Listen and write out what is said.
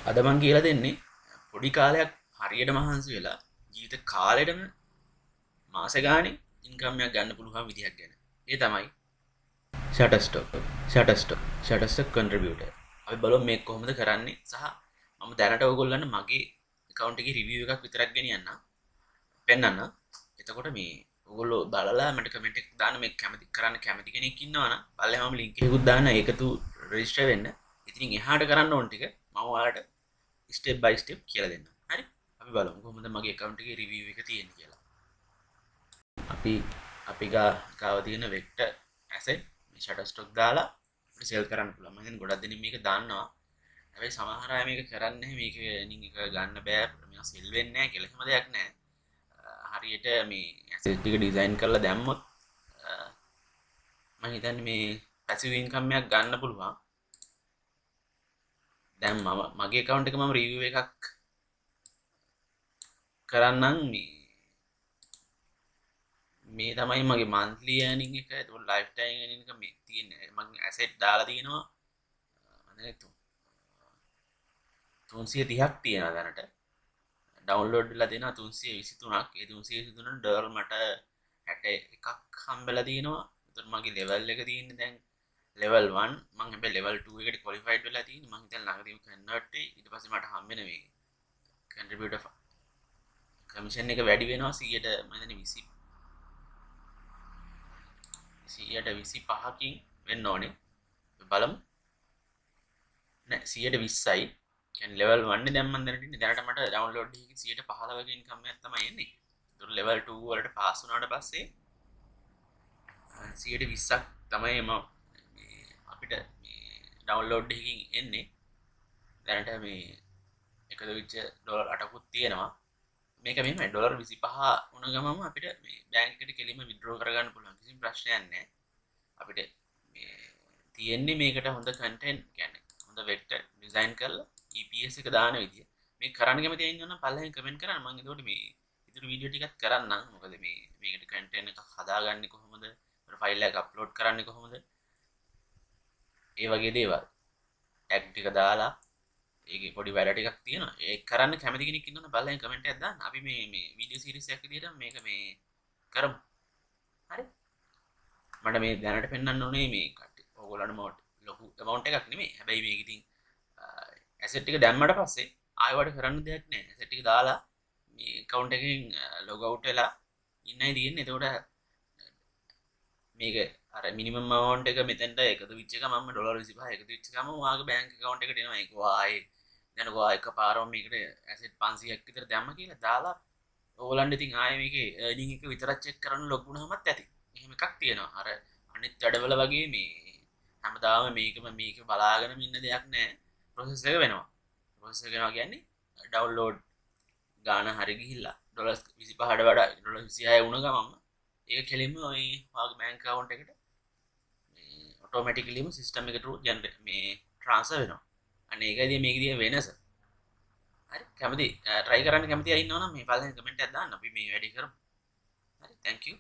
අද මං කියලා දෙන්නේ පොඩි කාලයක් හරියට මහන්සි වෙලා ජීවිත කාලෙටම මාස ගානේ ඉන්කම් එකක් ගන්න පුළුවන් විදිහක් ගැන. ඒ තමයි Shutterstock contributor. අපි බලමු මේක කොහොමද කරන්නේ සහ මම දැනට ඔයගොල්ලන්ට මගේ account එකේ review එකක් විතරක් ගෙනියන්න පෙන්නන්න. එතකොට මේ ඔයගොල්ලෝ බලලා මට කමෙන්ට් එකක් දාන්න මේ කැමති කරන්න කැමති කෙනෙක් ඉන්නවා නම් බලලා මම link එකකුත් දාන්න ඒකතු register වෙන්න. ඉතින් එහාට කරන්න ඕන ටික මම ඔයාලට ස්ටෙප් බයි ස්ටෙප් කියලා දෙන්න. හරි? අපි බලමු කොහොමද මගේ account එකේ review එක තියෙන්නේ කියලා. අපි අපි ගාව තියෙන vector asset මේ Shutterstock දාලා අපිට sell කරන්න පුළුවන්. මම හිතන්නේ ගොඩක් දෙනෙක් මේක දන්නවා. හැබැයි සමහර අය මේක කරන්නේ නැහැ. මේක නින් එක ගන්න බෑ. මේක sell වෙන්නේ නැහැ කියලා එහෙම දෙයක් නැහැ. හරියට මේ asset ටික design කරලා දැම්මොත් මම හිතන්නේ මේ passive income එකක් ගන්න පුළුවන්. දැන් මගේ account එක මම review එකක් කරන්නම් මේ තමයි මගේ monthly earning එක. ඒතකොට lifetime earning එක මේ තියෙන්නේ. මම asset දාලා තිනවා. මම 330ක් තියෙනවා දැනට. ඩවුන්ලෝඩ් වෙලා තියෙනවා 323ක්. ඒ 323 ඩොලර් මට 61ක් හම්බෙලා තියෙනවා. ඒතකොට මගේ level එක තියෙන්නේ දැන් level 1. මම හැබැයි level 2 එකට qualified වෙලා තියෙන්නේ. මම හිතන්නේ ළඟදීම convert වෙයි. ඊට පස්සේ මට හම්බෙන මේ contributor commission එක වැඩි වෙනවා 100ට මම හිතන්නේ 125කින් වෙන්න ඕනේ. බලමු. නෑ 120යි. කියන්නේ level 1 නේ දැන් මම දැනට ඉන්නේ. දැනට මට download එකකින් 115ක income එකක් තමයි එන්නේ. ඒතකොට level 2 වලට pass වුණාට පස්සේ 120ක් තමයි අපිට මේ download එකකින් එන්නේ. දැනට මේ එකතු වෙච්ච ඩොලර් 8කුත් තියෙනවා. මේක මෙහෙමයි ඩොලර් 25 වුණ ගමම අපිට මේ බැංක් එකට කෙලින්ම withdraw කරගන්න පුළුවන්. කිසිම ප්‍රශ්නයක් නැහැ. අපිට මේ තියෙන්නේ මේකට හොඳ content කියන්නේ හොඳ vector design කරලා EPS එක දාන විදිය. මේක කරන්න කැමති අය ඉන්නවනම් පල්ලෙහෙන් කමෙන්ට් කරන්න. මම ඒකට මේ ඉතුරු වීඩියෝ ටිකක් කරන්නම්. මොකද මේ මේකට content එකක් හදාගන්නේ කොහොමද? ෆයිල් එකක් අප්ලෝඩ් කරන්නේ කොහොමද? ඒ වගේ දේවල්. ටැග් ටික දාලා ඒකේ පොඩි වැඩ ටිකක් තියෙනවා. ඒක කරන්න කැමති කෙනෙක් ඉන්නවනම් බලලා කමෙන්ට් එකක් දාන්න. අපි මේ වීඩියෝ සීරීස් එකක් විදියට මේක මේ කරමු. හරි? මට මේ දැනට පෙන්වන්න ඕනේ මේ කට්ටිය. ඕගොල්ලන්ට මොකද ලොකු amount එකක් නෙමෙයි. හැබැයි මේක ඉතින් asset ටික දැම්මට පස්සේ ආයෙ කරන්න දෙයක් නැහැ. asset ටික දාලා මේ account එකෙන් log out වෙලා ඉන්නයි තියෙන්නේ. එතකොට මේක අර මිනිමම් amount එක මෙතෙන්ට එකතු වෙච්ච එක මම ඩොලර් 25 එකතු වෙච්ච ගමන් ඔයාගේ බැංක් account එකට එනවා. ඒක ආයේ දැනගෝ එකපාරම මේකට ඇසෙට් 500ක් විතර දැම්ම කියලා දාලා ඕගොල්ලන්ට ඉතින් ආයේ මේකේ earning එක විතරක් චෙක් කරන්න ලොග් වුණාමත් ඇති. එහෙම එකක් තියෙනවා. අර අනිත් වැඩවල වගේ මේ හැමදාම මේක බලාගෙනම ඉන්න දෙයක් නැහැ. process එක වෙනවා. process එක වෙනවා කියන්නේ download ගාන හරි ගිහිල්ලා ඩොලර් 25ට වඩා ඩොලර් 26 වුණ ගමන් ඒක කෙලින්ම ඔය වාගේ බැංක් account එකට මේ ඔටෝමැටිකලිම සිස්ටම් එකට ජෙනරේට් මේ ට්‍රාන්ස්ෆර් වෙනවා. අන්න ඒකදී මේකදී වෙනස. හරි කැමති try කරන්න කැමති අය ඉන්නවනම් මේ පල්ලෙන් කමෙන්ට් එකක් දාන්න අපි මේ වැඩේ කරමු. හරි thank you